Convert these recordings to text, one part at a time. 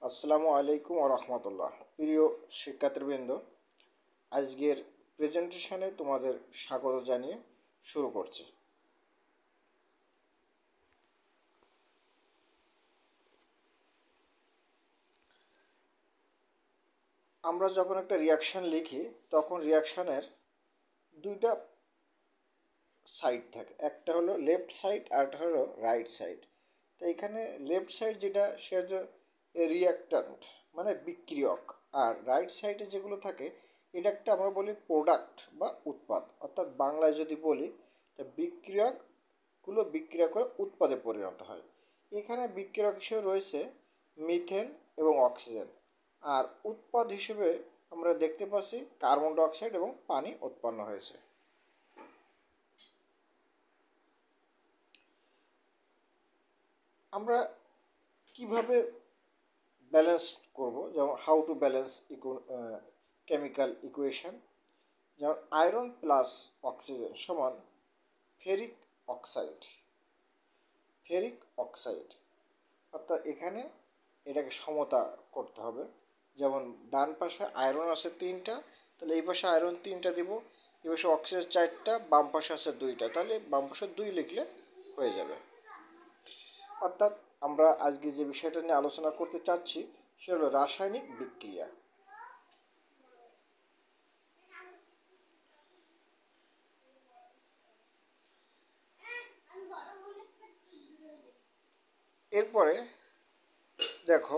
আসসালামু আলাইকুম ওয়া রাহমাতুল্লাহ। প্রিয় শিক্ষার্থীবৃন্দ, আজকের প্রেজেন্টেশনে তোমাদের স্বাগত জানিয়ে শুরু করছি। আমরা যখন একটা রিয়াকশান লিখি তখন রিয়াকশানের দুইটা সাইড থাকে, একটা হলো লেফট সাইড আর একটা হলো রাইট সাইড। তো এখানে লেফট সাইড যেটা সে হচ্ছে রিয়াক্ট্যান্ট মানে বিক্রিয়ক, আর রাইট সাইডে যেগুলো থাকে এটা একটা আমরা বলি প্রোডাক্ট বা উৎপাদ। অর্থাৎ বাংলায় যদি বলি তো বিক্রিয়কগুলো বিক্রিয়া করে উৎপাদে পরিণত হয়। এখানে বিক্রিয়ক হিসেবে রয়েছে মিথেন এবং অক্সিজেন, আর উৎপাদ হিসেবে আমরা দেখতে পাচ্ছি কার্বন ডাইঅক্সাইড এবং পানি উৎপন্ন হয়েছে। আমরা কিভাবে ব্যালেন্স করব, যেমন how to balance chemical equation, যেমন আয়রন প্লাস অক্সিজেন সমান ফেরিক অক্সাইড। ফেরিক অক্সাইড অর্থাৎ এখানে এটাকে সমতা করতে হবে। যেমন ডান পাশে আয়রন আছে 3টা, তাহলে এই পাশে আয়রন 3টা দিব, এই পাশে অক্সিজেন 4টা, বাম পাশে আছে 2টা, তাহলে বাম পাশে 2 লিখলে হয়ে যাবে। অর্থাৎ আমরা আজকে যে বিষয়টা নিয়ে আলোচনা করতে চাচ্ছি সেটা হলো রাসায়নিক বিক্রিয়া। এরপরে দেখো,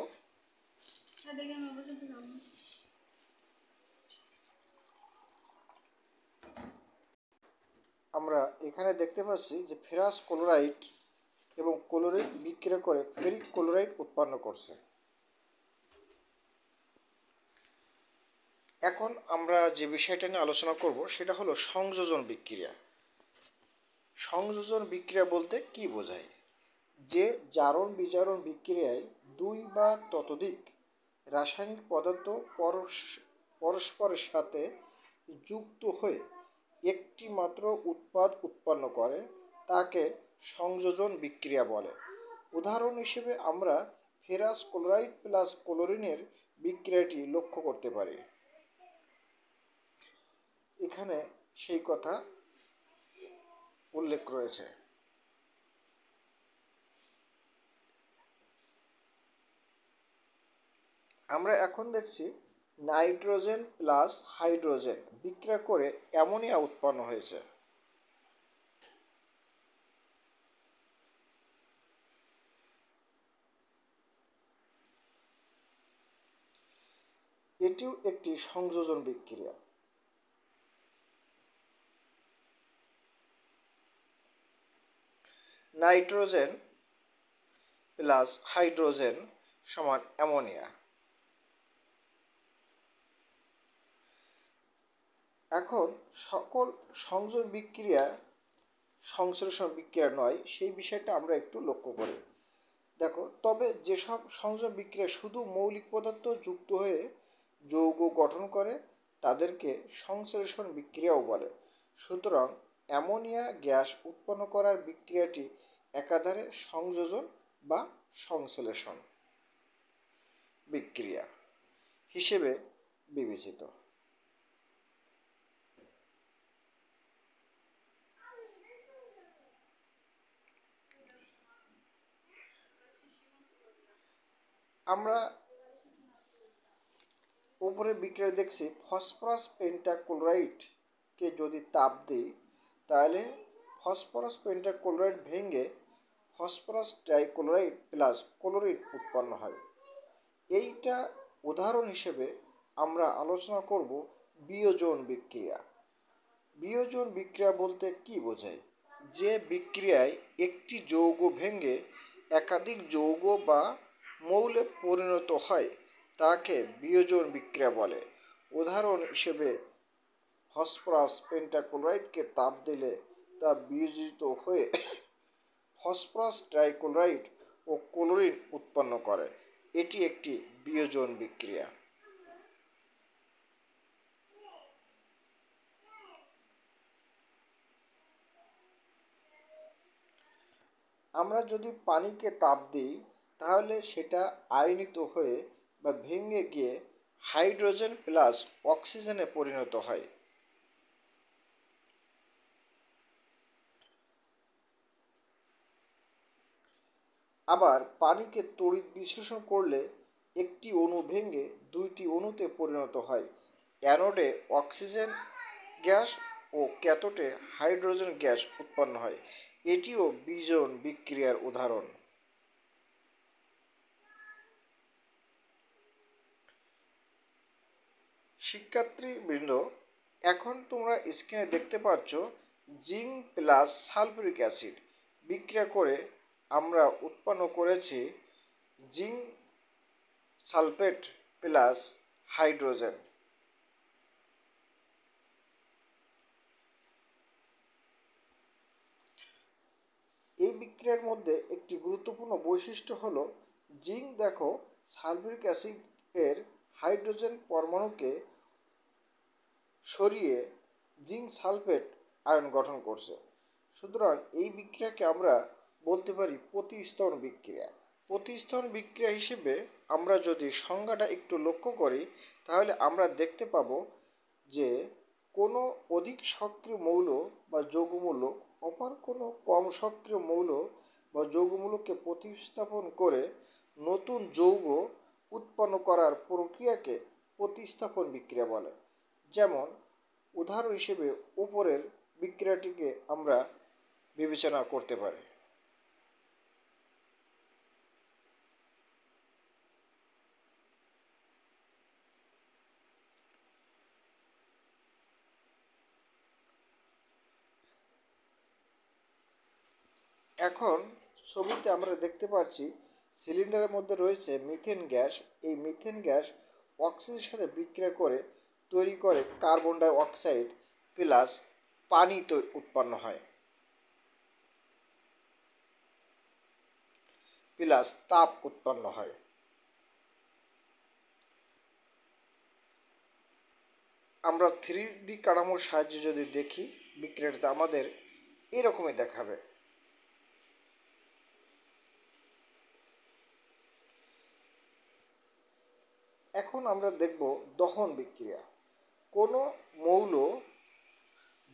আমরা এখানে দেখতে পাচ্ছি যে ফেরাস ক্লোরাইড এবং ক্লোরিন বিক্রিয়া করে ফেরিক ক্লোরাইড উৎপন্ন করছে। এখন আমরা যে বিষয়টা নিয়ে আলোচনা করব সেটা হলো সংযোজন বিক্রিয়া। সংযোজন বিক্রিয়া বলতে কি বোঝায়? যে জারণ বিজারণ বিক্রিয়ায় 2 বা ততোধিক রাসায়নিক পদার্থ পরস্পরের সাথে যুক্ত হয়ে একটি মাত্র উৎপাদ উৎপন্ন করে তাকে সংযোজন বিক্রিয়া বলে। উদাহরণ হিসেবে আমরা ফেরাস ক্লোরাইড প্লাস ক্লোরিনের বিক্রিয়াটি লক্ষ্য করতে পারি। এখানে সেই কথা উল্লেখ রয়েছে। আমরা এখন দেখছি নাইট্রোজেন প্লাস হাইড্রোজেন বিক্রিয়া করে অ্যামোনিয়া উৎপন্ন হয়েছে। এটিও একটি সংযোজন বিক্রিয়া। নাইট্রোজেন প্লাস হাইড্রোজেন সমান অ্যামোনিয়া। এখন সকল সংযোজন বিক্রিয়া সংশ্লেষণ বিক্রিয়া নয়, সেই বিষয়টা আমরা একটু লক্ষ্য করি। দেখো, তবে যেসব সংযোজন বিক্রিয়া শুধু মৌলিক পদার্থ যুক্ত হয়ে যৌগ গঠন করে তাদেরকে সংশ্লেষণ বিক্রিয়াও বলে। সুতরাং অ্যামোনিয়া গ্যাস উৎপন্ন করার বিক্রিয়াটি একাধারে সংযোজন বা সংশ্লেষণ বিক্রিয়া হিসেবে বিবেচিত। আমরা উপরে বিক্রিয়া দেখছি ফসফরাস পেন্টাক্লোরাইডকে যদি তাপ দিই তাহলে ফসফরাস পেন্টাক্লোরাইড ভেঙে ফসফরাস ট্রাইক্লোরাইড প্লাস ক্লোরিন উৎপন্ন হয়। এইটা উদাহরণ হিসেবে আমরা আলোচনা করব বিয়োজন বিক্রিয়া। বিয়োজন বিক্রিয়া বলতে কি বোঝায়? যে বিক্রিয়ায় একটি যৌগ ভেঙে একাধিক যৌগ বা মৌলে পরিণত হয় তাকে বিয়োজন বিক্রিয়া বলে। উদাহরণ হিসেবে ফসফরাস পেন্টাক্লোরাইডকে তাপ দিলে তা বিয়োজিত হয়ে ফসফরাস ট্রাইক্লোরাইড ও ক্লোরিন উৎপন্ন করে। এটি একটি বিয়োজন বিক্রিয়া। আমরা যদি পানিকে তাপ দিই তাহলে সেটা আয়নিত হয়ে বা ভেঙে গিয়ে হাইড্রোজেন প্লাস অক্সিজেনে পরিণত হয়। আবার পানিকে তড়িৎ বিশ্লেষণ করলে একটি অণু ভেঙে দুইটি অণুতে পরিণত হয়। অ্যানোডে অক্সিজেন গ্যাস ও ক্যাথোডে হাইড্রোজেন গ্যাস উৎপন্ন হয়। এটিও বিজন বিক্রিয়ার উদাহরণ। শিক্ষার্থীবৃন্দ, এখন তোমরা স্ক্রিনে দেখতে পাচ্ছ জিঙ্ক প্লাস সালফিউরিক অ্যাসিড বিক্রিয়া করে আমরা উৎপন্ন করেছি জিঙ্ক সালফেট প্লাস হাইড্রোজেন। এই বিক্রিয়ার মধ্যে একটি গুরুত্বপূর্ণ বৈশিষ্ট্য হলো জিঙ্ক দেখো সালফিউরিক অ্যাসিড এর হাইড্রোজেন পরমাণুকে সরিয়ে জিঙ্ক সালফেট আয়ন গঠন করছে। সুতরাং এই বিক্রিয়াকে আমরা বলতে পারি প্রতিস্থাপন বিক্রিয়া। প্রতিস্থাপন বিক্রিয়া হিসেবে আমরা যদি সংজ্ঞাটা একটু লক্ষ্য করি তাহলে আমরা দেখতে পাবো যে কোনো অধিক সক্রিয় মৌল বা যৌগমূলক অপর কোনো কম সক্রিয় মৌল বা যৌগমূলককে প্রতিস্থাপন করে নতুন যৌগ উৎপন্ন করার প্রক্রিয়াকে প্রতিস্থাপন বিক্রিয়া বলে। যেমন উদাহরণ হিসেবে উপরের বিক্রিয়াটিকে আমরা বিবেচনা করতে পারি। এখন ছবিতে আমরা দেখতে পাচ্ছি সিলিন্ডারের মধ্যে রয়েছে মিথেন গ্যাস। এই মিথেন গ্যাস অক্সিজেনের সাথে বিক্রিয়া করে তৈরি করে কার্বন ডাই অক্সাইড প্লাস পানি উৎপন্ন হয় প্লাস তাপ উৎপন্ন হয়। আমরা 3D কাঠামোর সাহায্যে যদি দেখি বিক্রিয়াটা আমাদের এরকমই দেখাবে। এখন আমরা দেখব দহন বিক্রিয়া। কোনো মৌল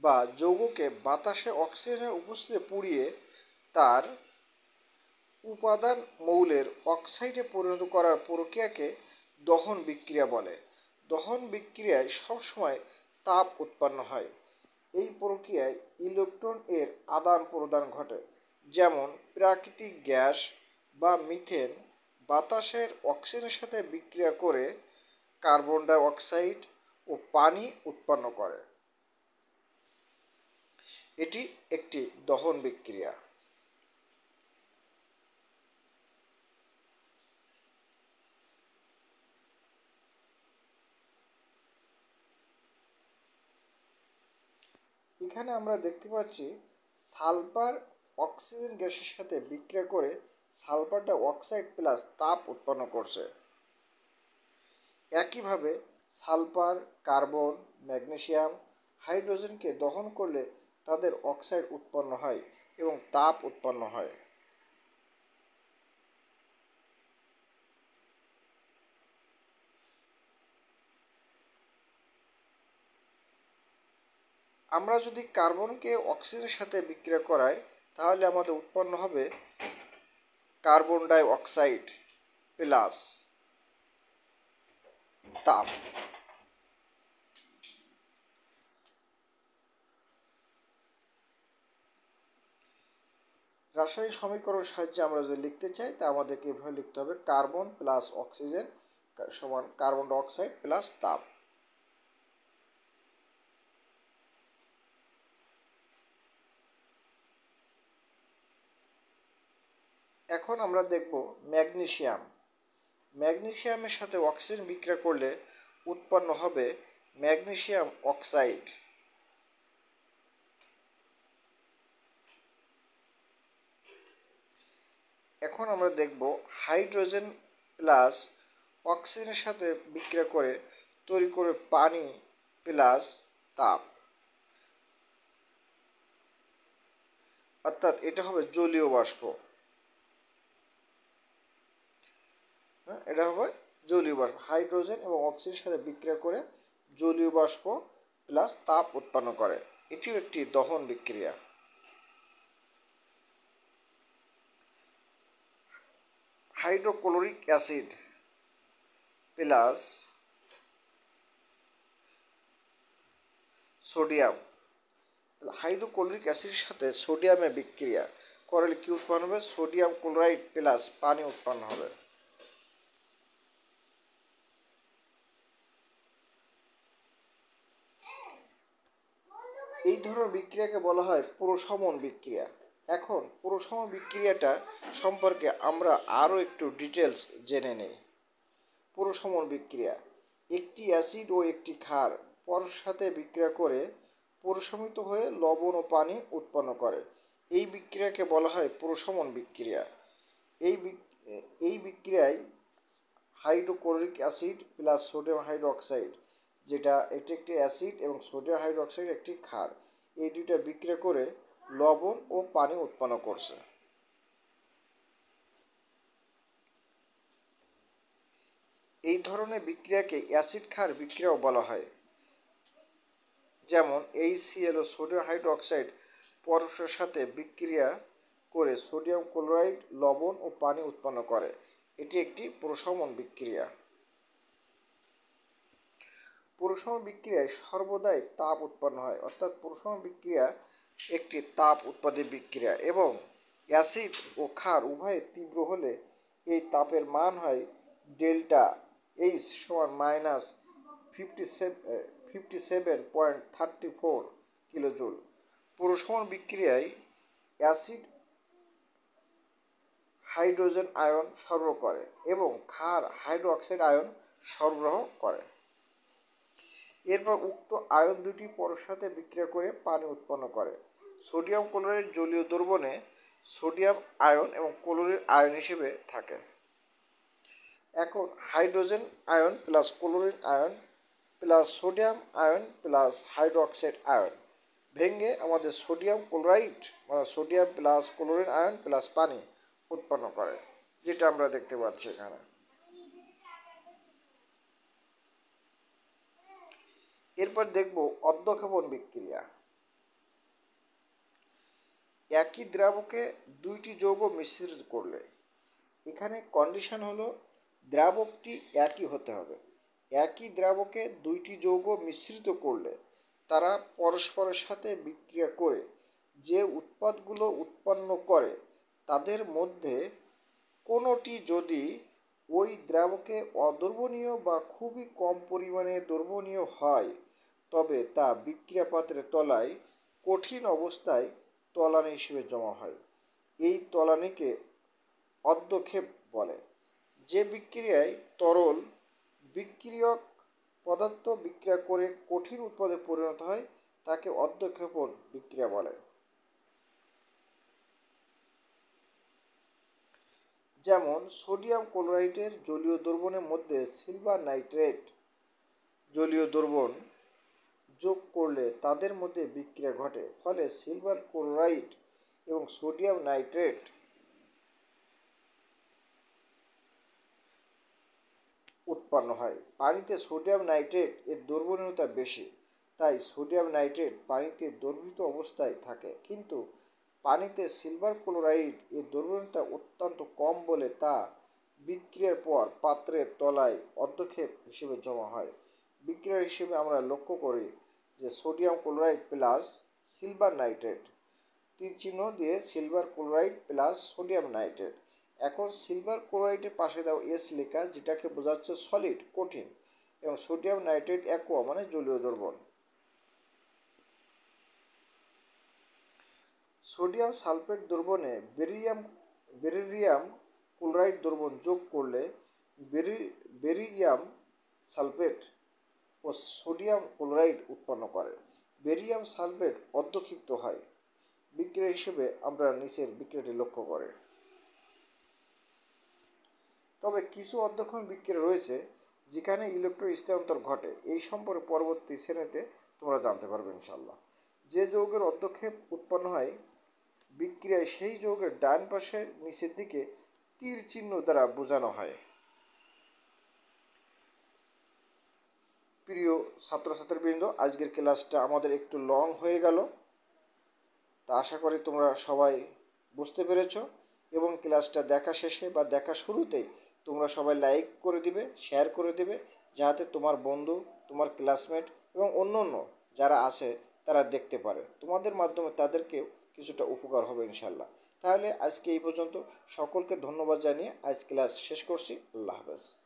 বা যৌগকে বাতাসে অক্সিজেনের উপস্থিতিতে পুড়িয়ে তার উপাদান মৌলের অক্সাইডে পরিণত করার প্রক্রিয়াকে দহন বিক্রিয়া বলে। দহন বিক্রিয়ায় সবসময় তাপ উৎপন্ন হয়। এই প্রক্রিয়ায় ইলেকট্রন এর আদান প্রদান ঘটে। যেমন প্রাকৃতিক গ্যাস বা মিথেন বাতাসের অক্সিজেনের সাথে বিক্রিয়া করে কার্বন ডাই অক্সাইড ও পানি উৎপন্ন করে। এটি একটি দহন বিক্রিয়া। এখানে আমরা দেখতে পাচ্ছি সালফার অক্সিজেন গ্যাসের সাথে বিক্রিয়া করে সালফার ডাই অক্সাইড প্লাস তাপ উৎপন্ন করছে। একইভাবে সালফার, কার্বন, ম্যাগনেসিয়াম, হাইড্রোজেনকে দহন করলে তাদের অক্সাইড উৎপন্ন হয় এবং তাপ উৎপন্ন হয়। আমরা যদি কার্বনকে অক্সিজেনের সাথে বিক্রিয়া করাই তাহলে আমাদের উৎপন্ন হবে কার্বন ডাই অক্সাইড প্লাস তাপ। রাসায়নিক সমীকরণের সাহায্যে আমরা যদি লিখতে চাই তা আমাদেরকে এভাবে লিখতে হবে কার্বন প্লাস অক্সিজেন সমান কার্বন ডাই অক্সাইড প্লাস তাপ। এখন আমরা দেখব ম্যাগনেসিয়াম। ম্যাগনেসিয়ামের সাথে অক্সিজেন বিক্রিয়া করলে উৎপন্ন হবে ম্যাগনেসিয়াম অক্সাইড। এখন আমরা দেখব হাইড্রোজেন প্লাস অক্সিজেনের সাথে বিক্রিয়া করে তৈরি করে পানি প্লাস তাপ, অর্থাৎ এটা হবে জলীয় বাষ্প। এটা হবে জলীয় বাষ্প, হাইড্রোজেন এবং অক্সিজেনের সাথে বিক্রিয়া করে জলীয় বাষ্প প্লাস তাপ উৎপন্ন করে। এটিও একটি দহন বিক্রিয়া। Hydrochloric acid plus sodium, hydrochloric অ্যাসিডের সাথে সোডিয়ামের বিক্রিয়া করলে কি উৎপন্ন হবে? সোডিয়াম ক্লোরাইড প্লাস পানি উৎপন্ন হবে। এই ধরনের বিক্রিয়াকে বলা হয় প্রশমন বিক্রিয়া। এখন প্রশমন বিক্রিয়াটা সম্পর্কে আমরা আরও একটু ডিটেলস জেনে নেই। প্রশমন বিক্রিয়া, একটি অ্যাসিড ও একটি ক্ষার পরস্পরের সাথে বিক্রিয়া করে প্রশমিত হয়ে লবণ ও পানি উৎপন্ন করে। এই বিক্রিয়াকে বলা হয় প্রশমন বিক্রিয়া। এই বিক্রিয়ায় hydrochloric acid plus sodium hydroxide, যেটা এটি একটি অ্যাসিড এবং সোডিয়াম হাইড্রোক্সাইড একটি ক্ষার, এই দুইটা বিক্রিয়া করে লবণ ও পানি উৎপন্ন করছে। এই ধরনের বিক্রিয়াকে অ্যাসিড ক্ষার বিক্রিয়াও বলা হয়। যেমন HCl ও সোডিয়াম হাইড্রোক্সাইড পরস্পরের সাথে বিক্রিয়া করে সোডিয়াম ক্লোরাইড, লবণ ও পানি উৎপন্ন করে। এটি একটি প্রশমন বিক্রিয়া। প্রশমন বিক্রিয়ায় সর্বদাই তাপ উৎপন্ন হয়, অর্থাৎ প্রশমন বিক্রিয়া একটি তাপ উৎপাদী বিক্রিয়া এবং অ্যাসিড ও ক্ষার উভয়ে তীব্র হলে এই তাপের মান হয় ডেল্টা এইচ সমান মাইনাস 57.34 কিলোজুল। প্রশমন বিক্রিয়ায় অ্যাসিড হাইড্রোজেন আয়ন সরবরাহ করে এবং ক্ষার হাইড্রোক্সাইড আয়ন সরবরাহ করে। এরপর উক্ত আয়ন দুটি পরস্পরের সাথে বিক্রিয়া করে পানি উৎপন্ন করে। সোডিয়াম ক্লোরাইড জলীয় দ্রবণে সোডিয়াম আয়ন এবং ক্লোরিন আয়ন হিসেবে থাকে। এখন hydrogen ion plus chlorine ion plus sodium ion plus hydroxide ion ভেঙে আমাদের সোডিয়াম ক্লোরাইড মানে sodium plus chlorine ion plus পানি উৎপন্ন করে, যেটা আমরা দেখতে পাচ্ছি এখানে। এরপর দেখব অধ্যক্ষেপণ বিক্রিয়া। একই দ্রাবকে দুইটি যৌগ মিশ্রিত করলে, এখানে কন্ডিশন হলো দ্রাবকটি একই হতে হবে। একই দ্রাবকে দুইটি যৌগ মিশ্রিত করলে তারা পরস্পরের সাথে বিক্রিয়া করে যে উৎপাদগুলো উৎপন্ন করে তাদের মধ্যে কোনোটি যদি ওই দ্রাবকে অদ্রবণীয় বা খুবই কম পরিমাণে দ্রবণীয় হয় তবে তা বিক্রিয়া পাত্রের তলায় কঠিন অবস্থায় তলানি হিসেবে জমা হয়। এই তলানিকে অধ্যক্ষেপ বলে। যে বিক্রিয়ায় তরল বিক্রিয়ক পদার্থ বিক্রিয়া করে কঠিন উৎপাদে পরিণত হয় তাকে অধ্যক্ষেপণ বিক্রিয়া বলে। যেমন সোডিয়াম ক্লোরাইডের জলীয় দ্রবণের মধ্যে সিলভার নাইট্রেট জলীয় দ্রবণ যোগ করলে তাদের মধ্যে বিক্রিয়া ঘটে, ফলে সিলভার ক্লোরাইড এবং সোডিয়াম নাইট্রেট উৎপন্ন হয়। পানিতে সোডিয়াম নাইট্রেট এর দ্রবণীয়তা বেশি, তাই সোডিয়াম নাইট্রেট পানিতে দ্রবীভূত অবস্থায় থাকে, কিন্তু পানিতে সিলভার ক্লোরাইড এর দ্রবণীয়তা অত্যন্ত কম বলে তা বিক্রিয়ার পর পাত্রের তলায় অধ্যক্ষেপ হিসেবে জমা হয়। বিক্রিয়া হিসেবে আমরা লক্ষ্য করি যে sodium chloride plus silver nitrate, তীর চিহ্ন দিয়ে silver chloride plus sodium nitrate. এখন সিলভার ক্লোরাইডের পাশে দাও এস লেখা, যেটাকে বোঝাচ্ছে সলিড কঠিন, এবং সোডিয়াম নাইট্রেট অ্যাকোয়া মানে জলীয় দ্রবণ। সোডিয়াম সালফেট দ্রবণে বেরিলিয়াম ক্লোরাইড দ্রবণ যোগ করলে বেরিলিয়াম সালফেট ও সোডিয়াম ক্লোরাইড উৎপন্ন করে। বেরিলিয়াম সালফেট অধ্যক্ষিপ্ত হয়। বিক্রিয়া হিসেবে আমরা নিচের বিক্রিয়াটি লক্ষ্য করে। তবে কিছু অধ্যক্ষণ বিক্রিয়া রয়েছে যেখানে ইলেকট্রন স্থানান্তর ঘটে। এই সম্পর্কে পরবর্তী শ্রেণীতে তোমরা জানতে পারবে ইনশাল্লাহ। যে যৌগের অধ্যক্ষেপ উৎপন্ন হয় বিক্রিয়ায় সেই যৌগের ডান পাশের নিচের দিকে তীর চিহ্ন দ্বারা বোঝানো হয়। প্রিয় ছাত্রছাত্রীবৃন্দ, আজকের ক্লাসটা আমাদের একটু লং হয়ে গেল, তা আশা করি তোমরা সবাই বুঝতে পেরেছো এবং ক্লাসটা দেখা শেষে বা দেখা শুরুতেই তোমরা সবাই লাইক করে দিবে, শেয়ার করে দিবে, যাতে তোমার বন্ধু, তোমার ক্লাসমেট এবং অন্য অন্য যারা আছে তারা দেখতে পারে। তোমাদের মাধ্যমে তাদেরকেও কিছুটা উপকার হবে ইনশাল্লাহ। তাহলে আজকে এই পর্যন্ত, সকলকে ধন্যবাদ জানিয়ে আজ ক্লাস শেষ করছি। আল্লাহ হাফেজ।